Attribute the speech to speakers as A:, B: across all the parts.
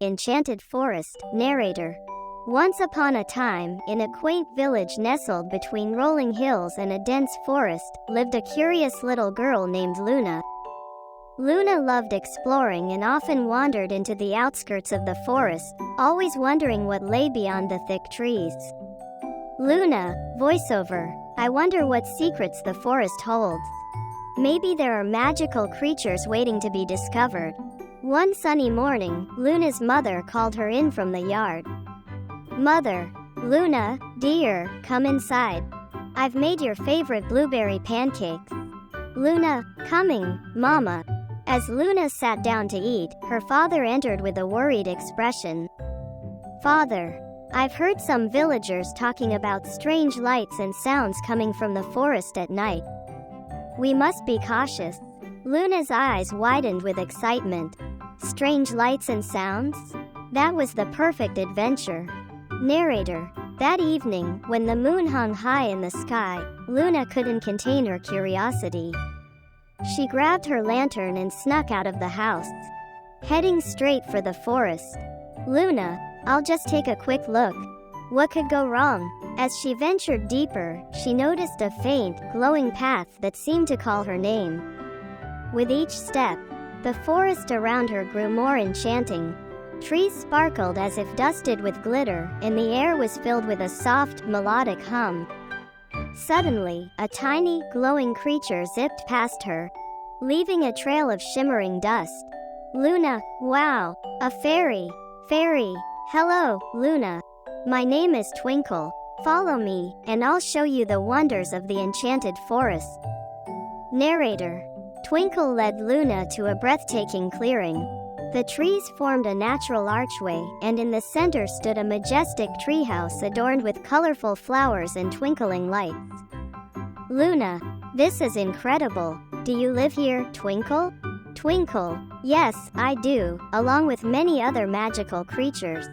A: Enchanted Forest. Narrator. Once upon a time, in a quaint village nestled between rolling hills and a dense forest, lived a curious little girl named Luna. Luna loved exploring and often wandered into the outskirts of the forest, always wondering what lay beyond the thick trees. Luna, voiceover. I wonder what secrets the forest holds. Maybe there are magical creatures waiting to be discovered. One sunny morning, Luna's mother called her in from the yard. Mother. Luna, dear, come inside. I've made your favorite blueberry pancakes. Luna, coming, Mama. As Luna sat down to eat, her father entered with a worried expression. Father. I've heard some villagers talking about strange lights and sounds coming from the forest at night. We must be cautious. Luna's eyes widened with excitement. Strange lights and sounds? That was the perfect adventure. Narrator. That evening, when the moon hung high in the sky, Luna couldn't contain her curiosity. She grabbed her lantern and snuck out of the house, heading straight for the forest. Luna, I'll just take a quick look. What could go wrong? As she ventured deeper, she noticed a faint, glowing path that seemed to call her name. With each step, the forest around her grew more enchanting. Trees sparkled as if dusted with glitter, and the air was filled with a soft, melodic hum. Suddenly, a tiny, glowing creature zipped past her, leaving a trail of shimmering dust. Luna, wow, a fairy! Fairy! Hello, Luna. My name is Twinkle. Follow me, and I'll show you the wonders of the enchanted forest. Narrator. Twinkle led Luna to a breathtaking clearing. The trees formed a natural archway, and in the center stood a majestic treehouse adorned with colorful flowers and twinkling lights. Luna, this is incredible. Do you live here, Twinkle? Twinkle, yes, I do, along with many other magical creatures.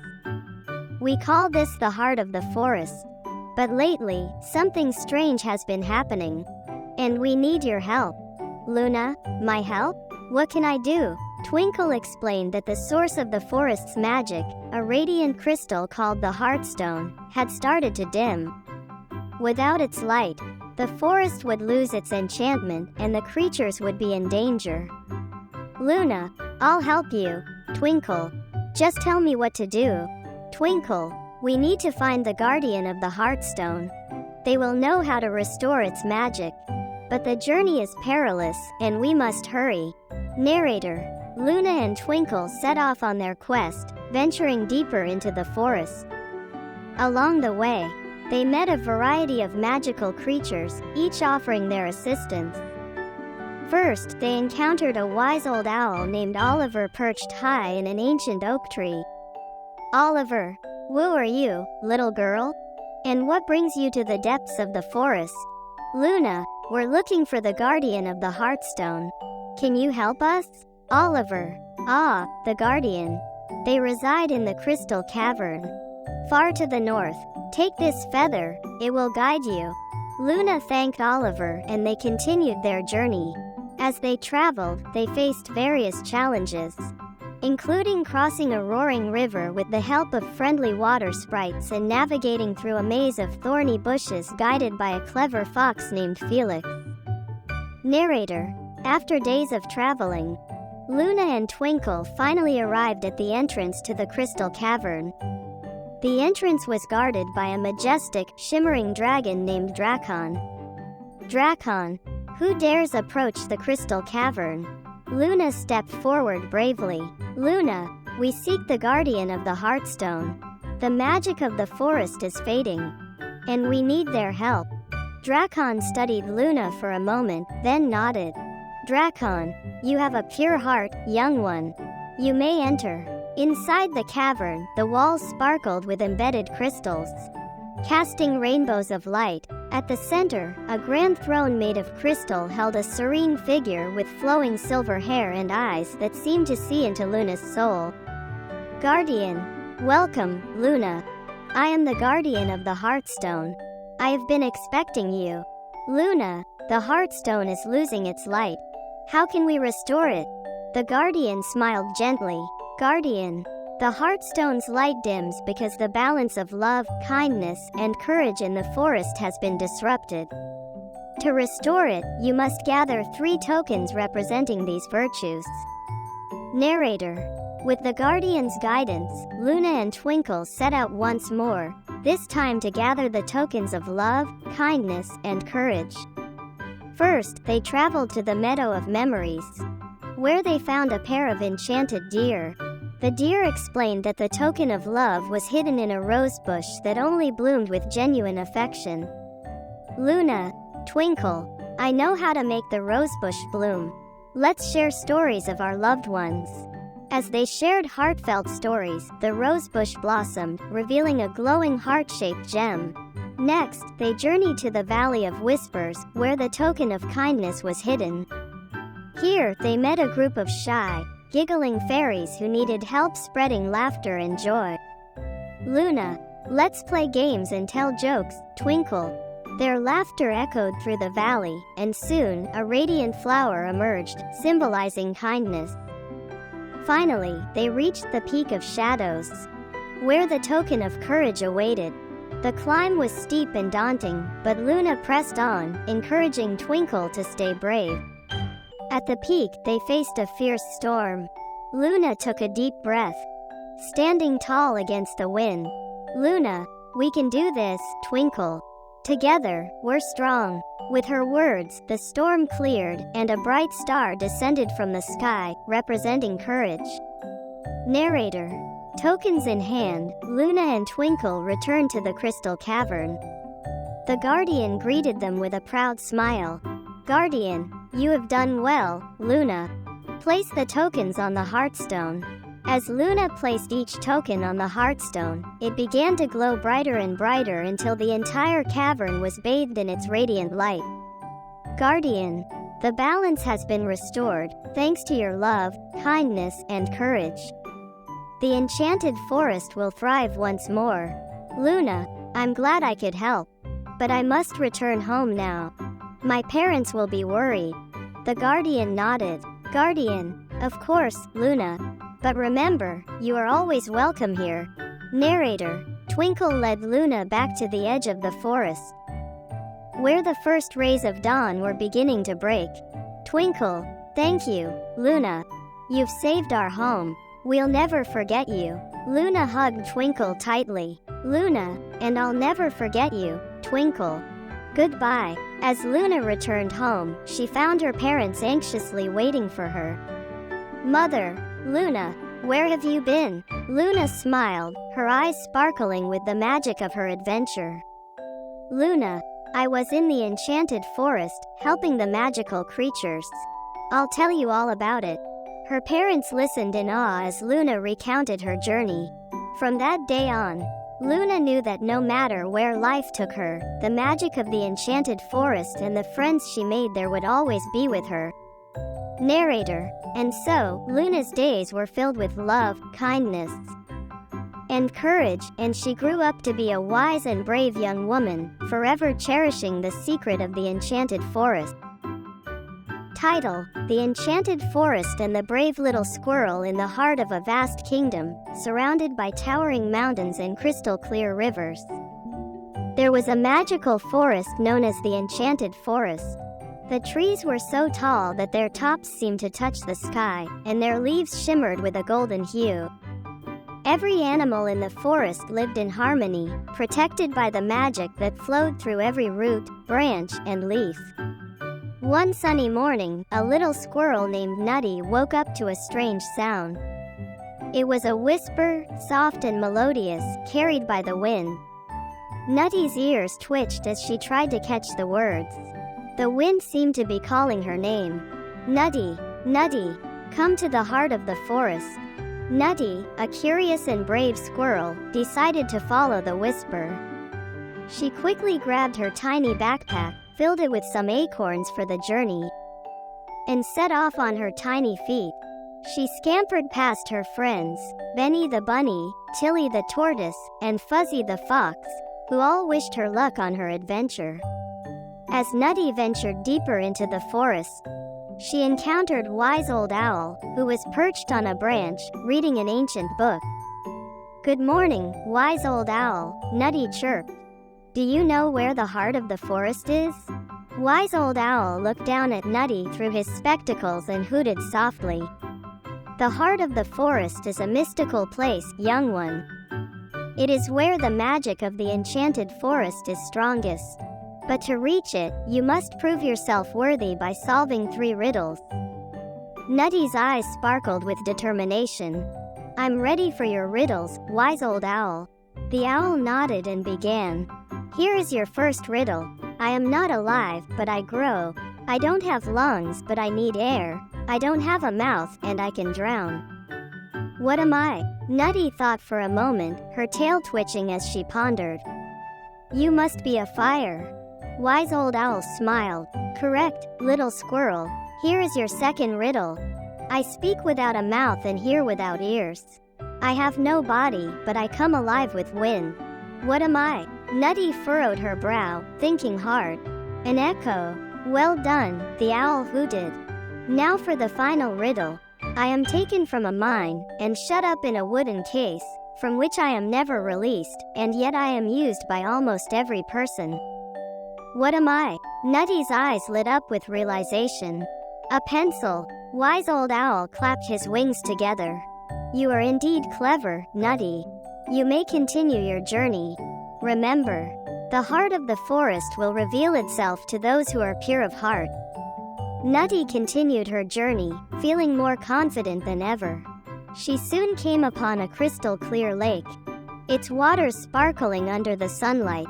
A: We call this the heart of the forest. But lately, something strange has been happening. And we need your help. Luna, my help? What can I do? Twinkle explained that the source of the forest's magic, a radiant crystal called the Heartstone, had started to dim. Without its light, the forest would lose its enchantment and the creatures would be in danger. Luna, I'll help you. Twinkle, just tell me what to do. Twinkle, we need to find the guardian of the Heartstone. They will know how to restore its magic. But the journey is perilous, and we must hurry. Narrator. Luna and Twinkle set off on their quest, venturing deeper into the forest. Along the way, they met a variety of magical creatures, each offering their assistance. First, they encountered a wise old owl named Oliver perched high in an ancient oak tree. Oliver, who are you, little girl? And what brings you to the depths of the forest? Luna, we're looking for the guardian of the Heartstone. Can you help us? Oliver, ah, the guardian. They reside in the crystal cavern, far to the north. Take this feather, it will guide you. Luna thanked Oliver and they continued their journey. As they traveled, they faced various challenges, including crossing a roaring river with the help of friendly water sprites and navigating through a maze of thorny bushes guided by a clever fox named Felix. Narrator. After days of traveling, Luna and Twinkle finally arrived at the entrance to the crystal cavern. The entrance was guarded by a majestic, shimmering dragon named Drakon. Drakon, who dares approach the crystal cavern? Luna stepped forward bravely. Luna, we seek the guardian of the Heartstone. The magic of the forest is fading, and we need their help. Drakon studied Luna for a moment, then nodded. Drakon, you have a pure heart, young one. You may enter. Inside the cavern, the walls sparkled with embedded crystals, casting rainbows of light. At the center, a grand throne made of crystal held a serene figure with flowing silver hair and eyes that seemed to see into Luna's soul. Guardian, welcome, Luna. I am the guardian of the Heartstone. I have been expecting you. Luna, the Heartstone is losing its light. How can we restore it? The guardian smiled gently. Guardian, The heartstone's light dims because the balance of love, kindness, and courage in the forest has been disrupted. To restore it, you must gather 3 tokens representing these virtues. Narrator. With the Guardian's guidance, Luna and Twinkle set out once more, this time to gather the tokens of love, kindness, and courage. First, they traveled to the Meadow of Memories, where they found a pair of enchanted deer. The deer explained that the token of love was hidden in a rose bush that only bloomed with genuine affection. Luna, Twinkle, I know how to make the rosebush bloom. Let's share stories of our loved ones. As they shared heartfelt stories, the rosebush blossomed, revealing a glowing heart-shaped gem. Next, they journeyed to the Valley of Whispers, where the token of kindness was hidden. Here, they met a group of shy, giggling fairies who needed help spreading laughter and joy. Luna, let's play games and tell jokes, Twinkle. Their laughter echoed through the valley, and soon, a radiant flower emerged, symbolizing kindness. Finally, they reached the Peak of Shadows, where the token of courage awaited. The climb was steep and daunting, but Luna pressed on, encouraging Twinkle to stay brave. At the peak, they faced a fierce storm. Luna took a deep breath, standing tall against the wind. Luna, we can do this, Twinkle. Together, we're strong. With her words, the storm cleared, and a bright star descended from the sky, representing courage. Narrator. Tokens in hand, Luna and Twinkle returned to the crystal cavern. The Guardian greeted them with a proud smile. Guardian, you have done well, Luna. Place the tokens on the heartstone. As Luna placed each token on the heartstone, it began to glow brighter and brighter until the entire cavern was bathed in its radiant light. Guardian, the balance has been restored, thanks to your love, kindness, and courage. The enchanted forest will thrive once more. Luna, I'm glad I could help. But I must return home now. My parents will be worried. The Guardian nodded. Guardian, of course, Luna. But remember, you are always welcome here. Narrator. Twinkle led Luna back to the edge of the forest, where the first rays of dawn were beginning to break. Twinkle, thank you, Luna. You've saved our home. We'll never forget you. Luna hugged Twinkle tightly. Luna, and I'll never forget you, Twinkle. Goodbye. As Luna returned home, she found her parents anxiously waiting for her. Mother, Luna, where have you been? Luna smiled, her eyes sparkling with the magic of her adventure. Luna, I was in the enchanted forest, helping the magical creatures. I'll tell you all about it. Her parents listened in awe as Luna recounted her journey. From that day on, Luna knew that no matter where life took her, the magic of the enchanted forest and the friends she made there would always be with her. Narrator. And so, Luna's days were filled with love, kindness, and courage, and she grew up to be a wise and brave young woman, forever cherishing the secret of the enchanted forest. Title: The Enchanted Forest and the Brave Little Squirrel in the heart of a vast kingdom, surrounded by towering mountains and crystal-clear rivers. There was a magical forest known as the Enchanted Forest. The trees were so tall that their tops seemed to touch the sky, and their leaves shimmered with a golden hue. Every animal in the forest lived in harmony, protected by the magic that flowed through every root, branch, and leaf. One sunny morning, a little squirrel named Nutty woke up to a strange sound. It was a whisper, soft and melodious, carried by the wind. Nutty's ears twitched as she tried to catch the words. The wind seemed to be calling her name. Nutty, Nutty, come to the heart of the forest. Nutty, a curious and brave squirrel, decided to follow the whisper. She quickly grabbed her tiny backpack, filled it with some acorns for the journey, and set off on her tiny feet. She scampered past her friends, Benny the bunny, Tilly the tortoise, and Fuzzy the fox, who all wished her luck on her adventure. As Nutty ventured deeper into the forest, she encountered Wise Old Owl, who was perched on a branch, reading an ancient book. "Good morning, wise old owl," Nutty chirped. "Do you know where the heart of the forest is?" Wise old owl looked down at Nutty through his spectacles and hooted softly. "The heart of the forest is a mystical place, young one. It is where the magic of the enchanted forest is strongest. But to reach it, you must prove yourself worthy by solving 3 riddles." Nutty's eyes sparkled with determination. "I'm ready for your riddles, wise old owl." The owl nodded and began. "Here is your first riddle. I am not alive, but I grow. I don't have lungs, but I need air. I don't have a mouth, and I can drown. What am I?" Nutty thought for a moment, her tail twitching as she pondered. "You must be a fire." Wise old owl smiled. "Correct, little squirrel. Here is your second riddle. I speak without a mouth and hear without ears. I have no body, but I come alive with wind. What am I?" Nutty furrowed her brow, thinking hard. "An echo." "Well done," the owl hooted. "Now for the final riddle. I am taken from a mine, and shut up in a wooden case, from which I am never released, and yet I am used by almost every person. What am I?" Nutty's eyes lit up with realization. "A pencil." Wise old owl clapped his wings together. "You are indeed clever, Nutty. You may continue your journey. Remember, the heart of the forest will reveal itself to those who are pure of heart." Nutty continued her journey, feeling more confident than ever. She soon came upon a crystal-clear lake, its waters sparkling under the sunlight.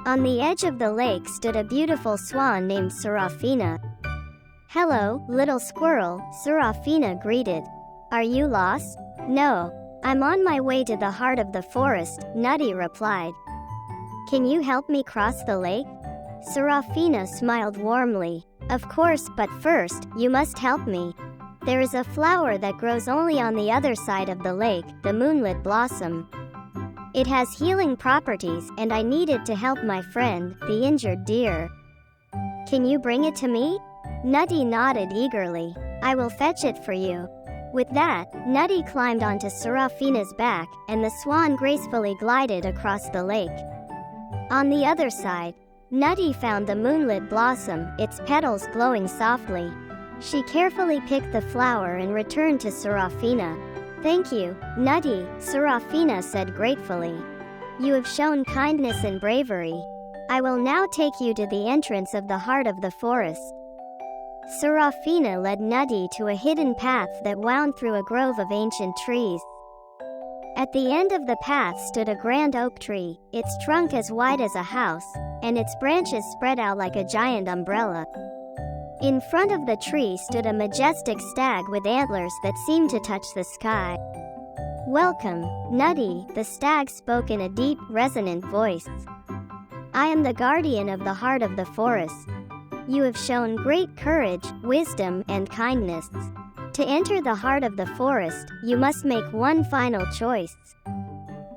A: On the edge of the lake stood a beautiful swan named Serafina. "Hello, little squirrel," Serafina greeted. "Are you lost?" "No, I'm on my way to the heart of the forest," Nutty replied. "Can you help me cross the lake?" Serafina smiled warmly. "Of course, but first, you must help me. There is a flower that grows only on the other side of the lake, the moonlit blossom. It has healing properties, and I need it to help my friend, the injured deer. Can you bring it to me?" Nutty nodded eagerly. "I will fetch it for you." With that, Nutty climbed onto Serafina's back, and the swan gracefully glided across the lake. On the other side, Nutty found the moonlit blossom, its petals glowing softly. She carefully picked the flower and returned to Serafina. "Thank you, Nutty," Serafina said gratefully. "You have shown kindness and bravery. I will now take you to the entrance of the heart of the forest." Serafina led Nutty to a hidden path that wound through a grove of ancient trees. At the end of the path stood a grand oak tree, its trunk as wide as a house, and its branches spread out like a giant umbrella. In front of the tree stood a majestic stag with antlers that seemed to touch the sky. "Welcome, Nutty," the stag spoke in a deep, resonant voice. "I am the guardian of the heart of the forest. You have shown great courage, wisdom, and kindness. To enter the heart of the forest, you must make one final choice."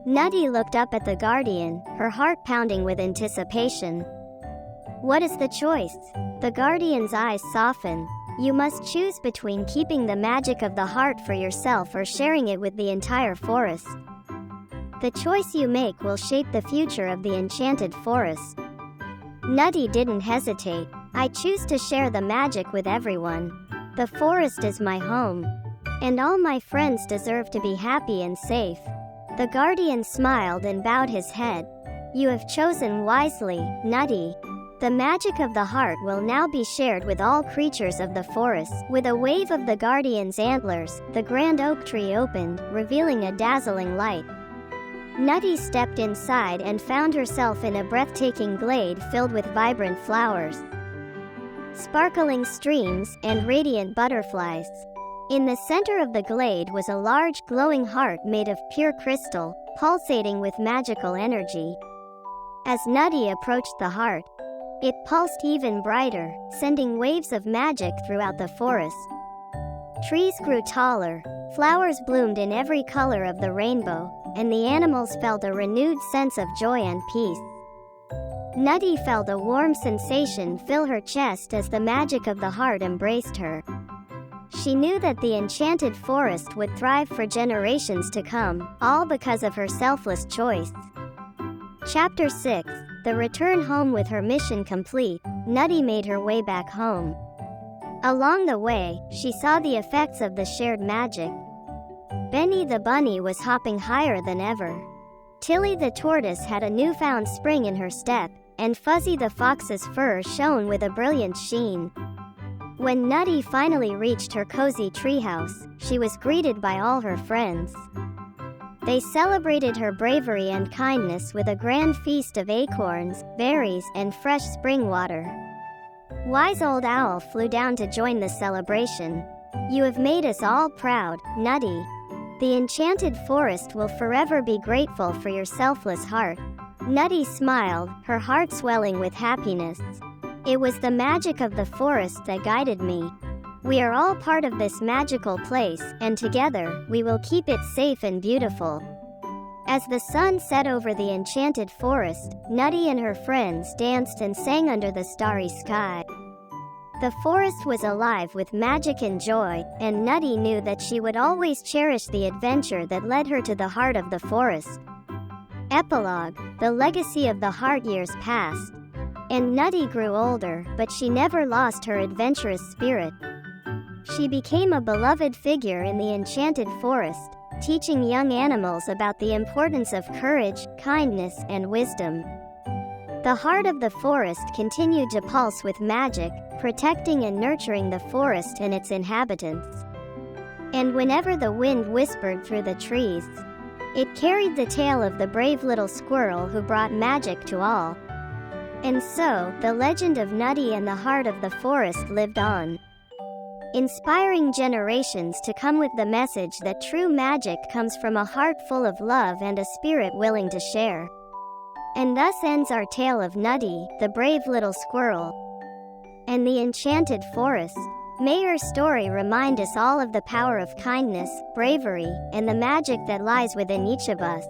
A: Nutty looked up at the guardian, her heart pounding with anticipation. "What is the choice?" The guardian's eyes softened. "You must choose between keeping the magic of the heart for yourself or sharing it with the entire forest. The choice you make will shape the future of the enchanted forest." Nutty didn't hesitate. "I choose to share the magic with everyone. The forest is my home, and all my friends deserve to be happy and safe." The guardian smiled and bowed his head. "You have chosen wisely, Nutty. The magic of the heart will now be shared with all creatures of the forest." With a wave of the guardian's antlers, the grand oak tree opened, revealing a dazzling light. Nutty stepped inside and found herself in a breathtaking glade filled with vibrant flowers, sparkling streams, and radiant butterflies. In the center of the glade was a large glowing heart made of pure crystal, pulsating with magical energy. As Nutty approached the heart, it pulsed even brighter, sending waves of magic throughout the forest. Trees grew taller, flowers bloomed in every color of the rainbow, and the animals felt a renewed sense of joy and peace. Nutty felt a warm sensation fill her chest as the magic of the heart embraced her. She knew that the enchanted forest would thrive for generations to come, all because of her selfless choice. Chapter 6. The return home. With her mission complete, Nutty made her way back home. Along the way, she saw the effects of the shared magic. Benny the bunny was hopping higher than ever. Tilly the tortoise had a newfound spring in her step, and Fuzzy the fox's fur shone with a brilliant sheen. When Nutty finally reached her cozy treehouse, she was greeted by all her friends. They celebrated her bravery and kindness with a grand feast of acorns, berries, and fresh spring water. Wise Old Owl flew down to join the celebration. "You have made us all proud, Nutty. The enchanted forest will forever be grateful for your selfless heart." Nutty smiled, her heart swelling with happiness. "It was the magic of the forest that guided me. We are all part of this magical place, and together, we will keep it safe and beautiful." As the sun set over the enchanted forest, Nutty and her friends danced and sang under the starry sky. The forest was alive with magic and joy, and Nutty knew that she would always cherish the adventure that led her to the heart of the forest. Epilogue. The legacy of the heart. Years passed, and Nutty grew older, but she never lost her adventurous spirit. She became a beloved figure in the enchanted forest, teaching young animals about the importance of courage, kindness, and wisdom. The heart of the forest continued to pulse with magic, protecting and nurturing the forest and its inhabitants. And whenever the wind whispered through the trees, it carried the tale of the brave little squirrel who brought magic to all. And so, the legend of Nutty and the heart of the forest lived on, inspiring generations to come with the message that true magic comes from a heart full of love and a spirit willing to share. And thus ends our tale of Nutty, the brave little squirrel, and the enchanted forest. May her story remind us all of the power of kindness, bravery, and the magic that lies within each of us.